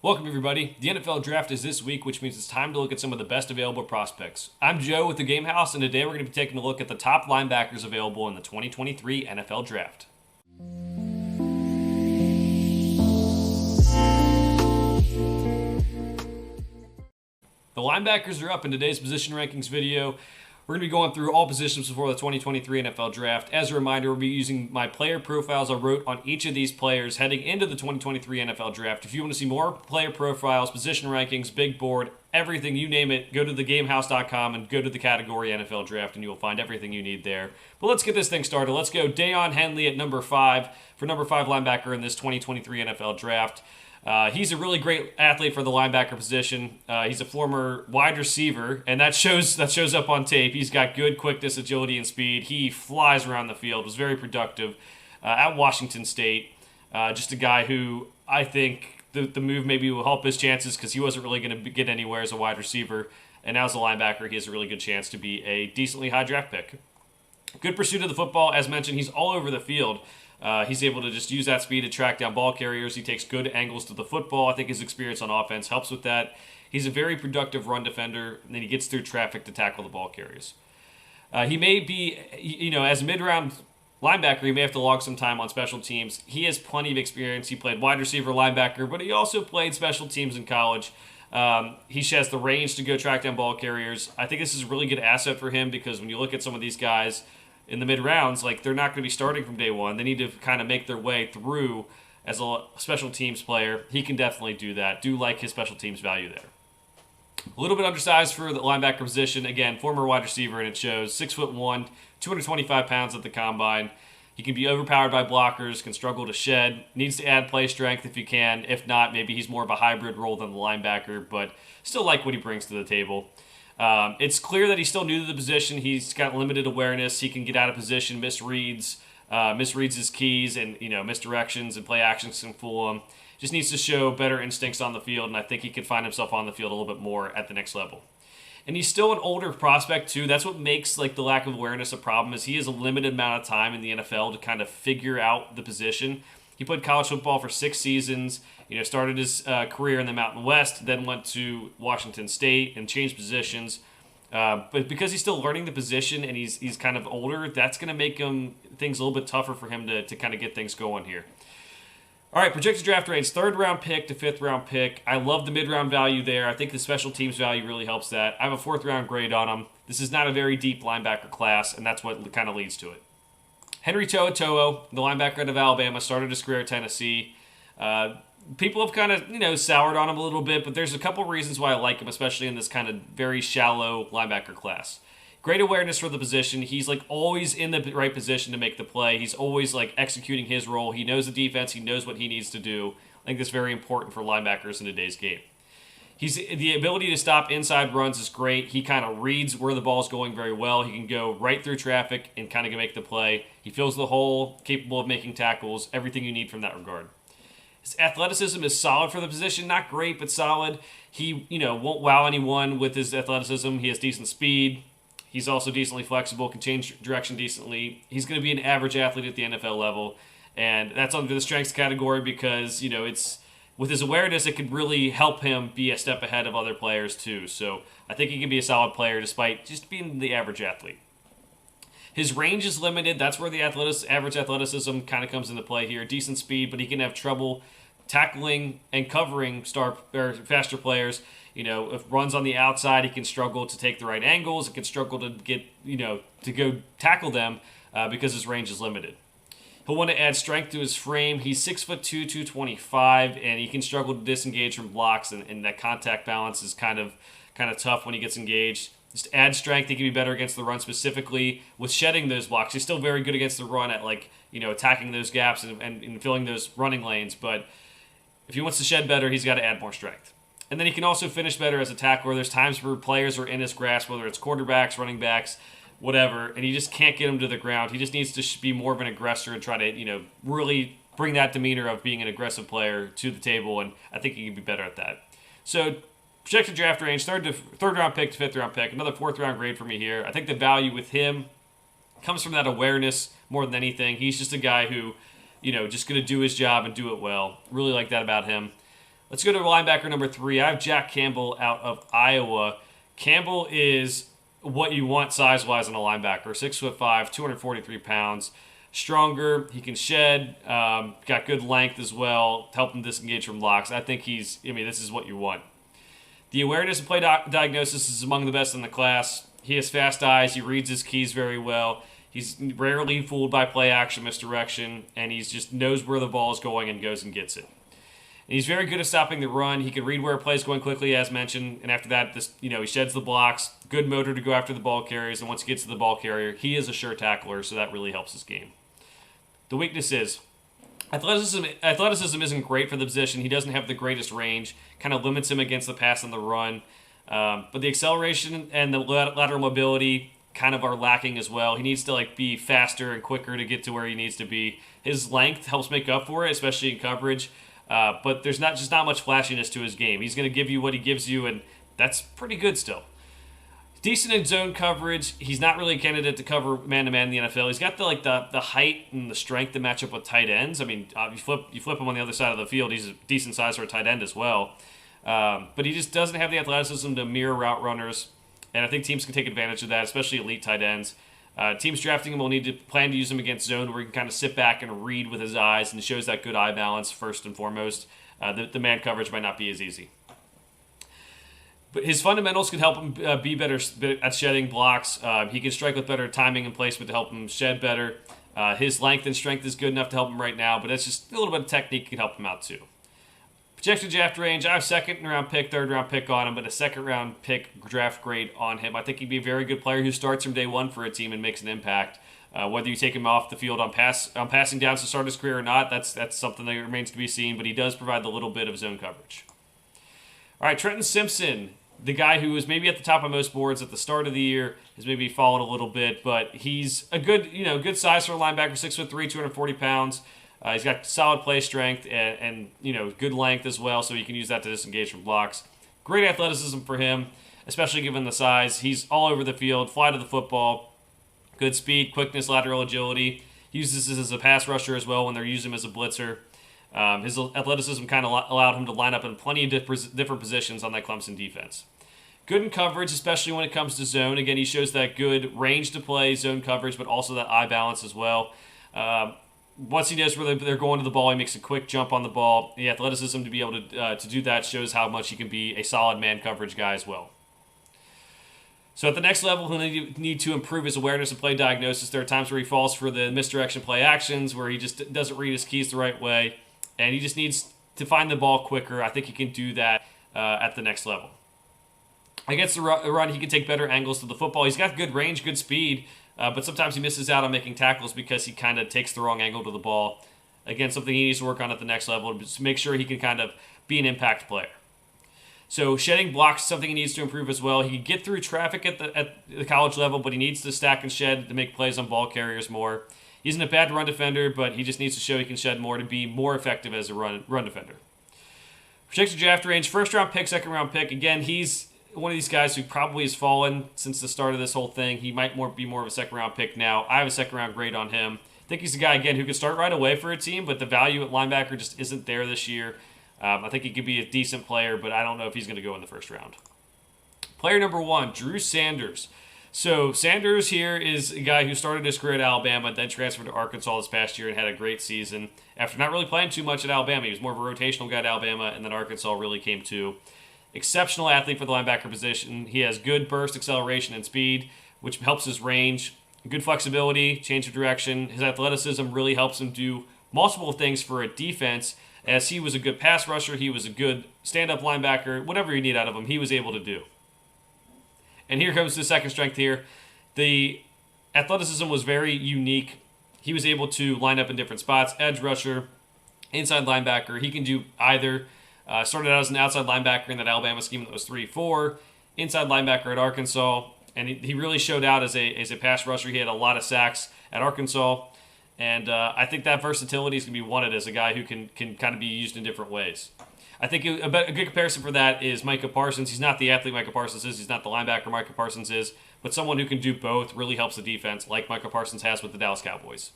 Welcome, everybody. The NFL Draft is this week, which means it's time to look at some of the best available prospects. I'm Joe with the Game House, and today we're going to be taking a look at the top linebackers available in the 2023 NFL Draft. The linebackers are up in today's position rankings video. We're going to be going through all positions before the 2023 NFL Draft. As a reminder, we'll be using my player profiles I wrote on each of these players heading into the 2023 NFL Draft. If you want to see more player profiles, position rankings, big board, everything, you name it, go to thegamehouse.com and go to the category NFL Draft, and you will find everything you need there. But let's get this thing started. Let's go Deion Henley at number 5 for number 5 linebacker in this 2023 NFL Draft. He's a really great athlete for the linebacker position. He's a former wide receiver, and that shows up on tape. He's got good quickness, agility, and speed. He flies around the field, was very productive at Washington State. Just a guy who I think the move maybe will help his chances because he wasn't really going to get anywhere as a wide receiver. And now as a linebacker, he has a really good chance to be a decently high draft pick. Good pursuit of the football. As mentioned, he's all over the field. He's able to just use that speed to track down ball carriers. He takes good angles to the football. I think his experience on offense helps with that. He's a very productive run defender, and then he gets through traffic to tackle the ball carriers. He may be, as a mid-round linebacker, he may have to log some time on special teams. He has plenty of experience. He played wide receiver, linebacker, but he also played special teams in college. He has the range to go track down ball carriers. I think this is a really good asset for him because when you look at some of these guys in the mid-rounds, they're not going to be starting from day one. They need to kind of make their way through as a special teams player. He can definitely do that. Do like his special teams value there. A little bit undersized for the linebacker position. Again, former wide receiver, and it shows. 6'1", 225 pounds at the combine. He can be overpowered by blockers, can struggle to shed, needs to add play strength if he can. If not, maybe he's more of a hybrid role than the linebacker, but still like what he brings to the table. It's clear that he's still new to the position. He's got limited awareness. He can get out of position, misreads his keys, and misdirections and play actions can fool him. Just needs to show better instincts on the field, and I think he could find himself on the field a little bit more at the next level. And he's still an older prospect too. That's what makes the lack of awareness a problem. Is he has a limited amount of time in the NFL to kind of figure out the position. He played college football for 6 seasons. Started his career in the Mountain West, then went to Washington State and changed positions. But because he's still learning the position and he's kind of older, that's going to make things a little bit tougher for him to kind of get things going here. All right, projected draft range, 3rd round pick to 5th round pick. I love the mid-round value there. I think the special teams value really helps that. I have a 4th round grade on him. This is not a very deep linebacker class, and that's what kind of leads to it. Henry To'oTo'o, the linebacker out of Alabama, started his career at Tennessee. People have kind of, soured on him a little bit, but there's a couple reasons why I like him, especially in this kind of very shallow linebacker class. Great awareness for the position. He's always in the right position to make the play. He's always executing his role. He knows the defense. He knows what he needs to do. I think that's very important for linebackers in today's game. The ability to stop inside runs is great. He kind of reads where the ball's going very well. He can go right through traffic and kind of make the play. He fills the hole, capable of making tackles, everything you need from that regard. His athleticism is solid for the position. Not great, but solid. He, won't wow anyone with his athleticism. He has decent speed. He's also decently flexible, can change direction decently. He's going to be an average athlete at the NFL level, and that's under the strengths category because, it's with his awareness, it could really help him be a step ahead of other players too. So I think he can be a solid player despite just being the average athlete. His range is limited. That's where the average athleticism kind of comes into play here. Decent speed, but he can have trouble tackling and covering faster players. If runs on the outside, he can struggle to take the right angles. He can struggle to get, to go tackle them because his range is limited. He'll want to add strength to his frame. He's 6'2", 225, and he can struggle to disengage from blocks, and that contact balance is kind of tough when he gets engaged. Just add strength. He can be better against the run, specifically with shedding those blocks. He's still very good against the run at attacking those gaps and filling those running lanes, but if he wants to shed better, he's got to add more strength. And then he can also finish better as a tackler. There's times where players are in his grasp, whether it's quarterbacks, running backs, whatever, and he just can't get them to the ground. He just needs to be more of an aggressor and try to, really bring that demeanor of being an aggressive player to the table, and I think he can be better at that. So, projected draft range, 3rd round pick to 5th round pick, another 4th round grade for me here. I think the value with him comes from that awareness more than anything. He's just a guy who, just going to do his job and do it well. Really like that about him. Let's go to linebacker number 3. I have Jack Campbell out of Iowa. Campbell is what you want size-wise in a linebacker. 6'5", 243 pounds. Stronger. He can shed. Got good length as well. Help him disengage from blocks. I think this is what you want. The awareness and play diagnosis is among the best in the class. He has fast eyes. He reads his keys very well. He's rarely fooled by play action misdirection, and he just knows where the ball is going and goes and gets it. And he's very good at stopping the run. He can read where a play is going quickly, as mentioned, and after that, he sheds the blocks. Good motor to go after the ball carriers, and once he gets to the ball carrier, he is a sure tackler, so that really helps his game. The weakness is athleticism isn't great for the position. He doesn't have the greatest range, kind of limits him against the pass and the run. But the acceleration and the lateral mobility kind of are lacking as well. He needs to be faster and quicker to get to where he needs to be. His length helps make up for it, especially in coverage. But there's not much flashiness to his game. He's going to give you what he gives you, and that's pretty good still. Decent in zone coverage. He's not really a candidate to cover man-to-man in the NFL. He's got the height and the strength to match up with tight ends. I mean, you flip him on the other side of the field, he's a decent size for a tight end as well. But he just doesn't have the athleticism to mirror route runners, and I think teams can take advantage of that, especially elite tight ends. Teams drafting him will need to plan to use him against zone where he can kind of sit back and read with his eyes and shows that good eye balance first and foremost. The man coverage might not be as easy. But his fundamentals could help him be better at shedding blocks. He can strike with better timing and placement to help him shed better. His length and strength is good enough to help him right now, but that's just a little bit of technique can help him out too. Projected draft range, I have second-round pick, third-round pick on him, but a second-round pick draft grade on him. I think he'd be a very good player who starts from day one for a team and makes an impact. Whether you take him off the field on passing downs to start his career or not, that's something that remains to be seen, but he does provide the little bit of zone coverage. All right, Trenton Simpson, the guy who was maybe at the top of most boards at the start of the year, has maybe fallen a little bit, but he's a good size for a linebacker, 6'3", 240 pounds. He's got solid play strength and good length as well, so you can use that to disengage from blocks. Great athleticism for him, especially given the size. He's all over the field, fly to the football, good speed, quickness, lateral agility. He uses this as a pass rusher as well when they're using him as a blitzer. His athleticism kind of allowed him to line up in plenty of different positions on that Clemson defense. Good in coverage, especially when it comes to zone. Again, he shows that good range to play, zone coverage, but also that eye balance as well. Once he knows where they're going to the ball, he makes a quick jump on the ball. The athleticism to be able to do that shows how much he can be a solid man coverage guy as well. So at the next level, he'll need to improve his awareness and play diagnosis. There are times where he falls for the misdirection play actions, where he just doesn't read his keys the right way, and he just needs to find the ball quicker. I think he can do that at the next level. Against the run, he can take better angles to the football. He's got good range, good speed, but sometimes he misses out on making tackles because he kind of takes the wrong angle to the ball. Again, something he needs to work on at the next level to make sure he can kind of be an impact player. So shedding blocks is something he needs to improve as well. He can get through traffic at the college level, but he needs to stack and shed to make plays on ball carriers more. He isn't a bad run defender, but he just needs to show he can shed more to be more effective as a run defender. Projected draft range, first-round pick, second-round pick. Again, he's one of these guys who probably has fallen since the start of this whole thing. He might be more of a second-round pick now. I have a second-round grade on him. I think he's a guy, again, who can start right away for a team, but the value at linebacker just isn't there this year. I think he could be a decent player, but I don't know if he's going to go in the first round. Player number 1, Drew Sanders. So Sanders here is a guy who started his career at Alabama, then transferred to Arkansas this past year and had a great season. After not really playing too much at Alabama, he was more of a rotational guy at Alabama, and then Arkansas really came to. Exceptional athlete for the linebacker position. He has good burst, acceleration, and speed, which helps his range. Good flexibility, change of direction. His athleticism really helps him do multiple things for a defense, as he was a good pass rusher, he was a good stand-up linebacker. Whatever you need out of him, he was able to do. And here comes the second strength here. The athleticism was very unique. He was able to line up in different spots. Edge rusher, inside linebacker. He can do either. Started out as an outside linebacker in that Alabama scheme that was 3-4. Inside linebacker at Arkansas. And he really showed out as a pass rusher. He had a lot of sacks at Arkansas. And I think that versatility is going to be wanted as a guy who can kind of be used in different ways. I think a good comparison for that is Micah Parsons. He's not the athlete Micah Parsons is. He's not the linebacker Micah Parsons is. But someone who can do both really helps the defense, like Micah Parsons has with the Dallas Cowboys.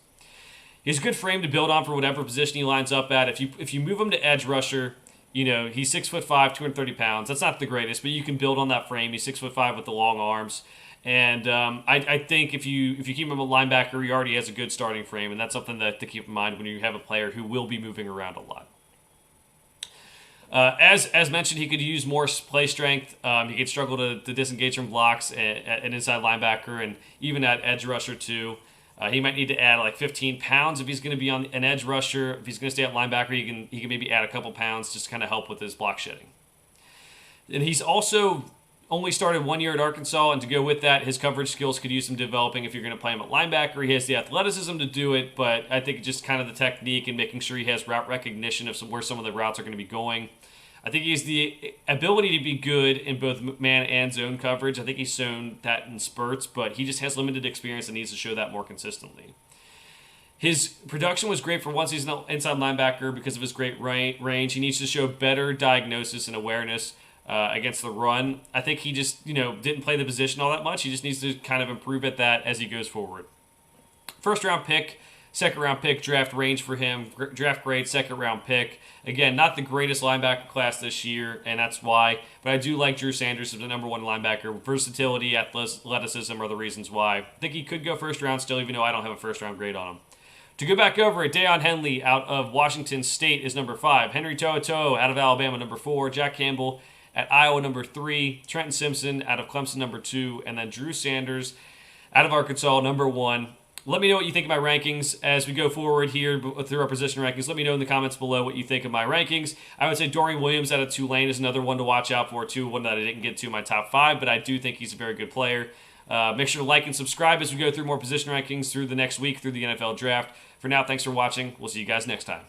He has a good frame to build on for whatever position he lines up at. If you move him to edge rusher, He's 6'5", 230 pounds. That's not the greatest, but you can build on that frame. He's 6'5" with the long arms. And I think if you keep him a linebacker, he already has a good starting frame, and that's something to keep in mind when you have a player who will be moving around a lot. As mentioned, he could use more play strength. He could struggle to disengage from blocks at an inside linebacker and even at edge rusher too. He might need to add like 15 pounds if he's going to be on an edge rusher. If he's going to stay at linebacker, he can maybe add a couple pounds just to kind of help with his block shedding. And he's also only started 1 year at Arkansas, and to go with that, his coverage skills could use some developing if you're going to play him at linebacker. He has the athleticism to do it, but I think just kind of the technique and making sure he has route recognition of where some of the routes are going to be going. I think he has the ability to be good in both man and zone coverage. I think he's shown that in spurts, but he just has limited experience and needs to show that more consistently. His production was great for once he's an inside linebacker because of his great range. He needs to show better diagnosis and awareness against the run. I think he just didn't play the position all that much. He just needs to kind of improve at that as he goes forward. First round pick, second round pick, draft range for him. Draft grade, second round pick. Again, not the greatest linebacker class this year, and that's why. But I do like Drew Sanders as the number one linebacker. Versatility, athleticism are the reasons why. I think he could go first round still, even though I don't have a first round grade on him. To go back over it, Deion Henley out of Washington State is number 5. Henry To'oTo'o out of Alabama, number 4. Jack Campbell at Iowa, number 3. Trenton Simpson out of Clemson, number 2. And then Drew Sanders out of Arkansas, number 1. Let me know what you think of my rankings as we go forward here through our position rankings. Let me know in the comments below what you think of my rankings. I would say Dorian Williams out of Tulane is another one to watch out for, too. One that I didn't get to in my top 5, but I do think he's a very good player. Make sure to like and subscribe as we go through more position rankings through the next week through the NFL Draft. For now, thanks for watching. We'll see you guys next time.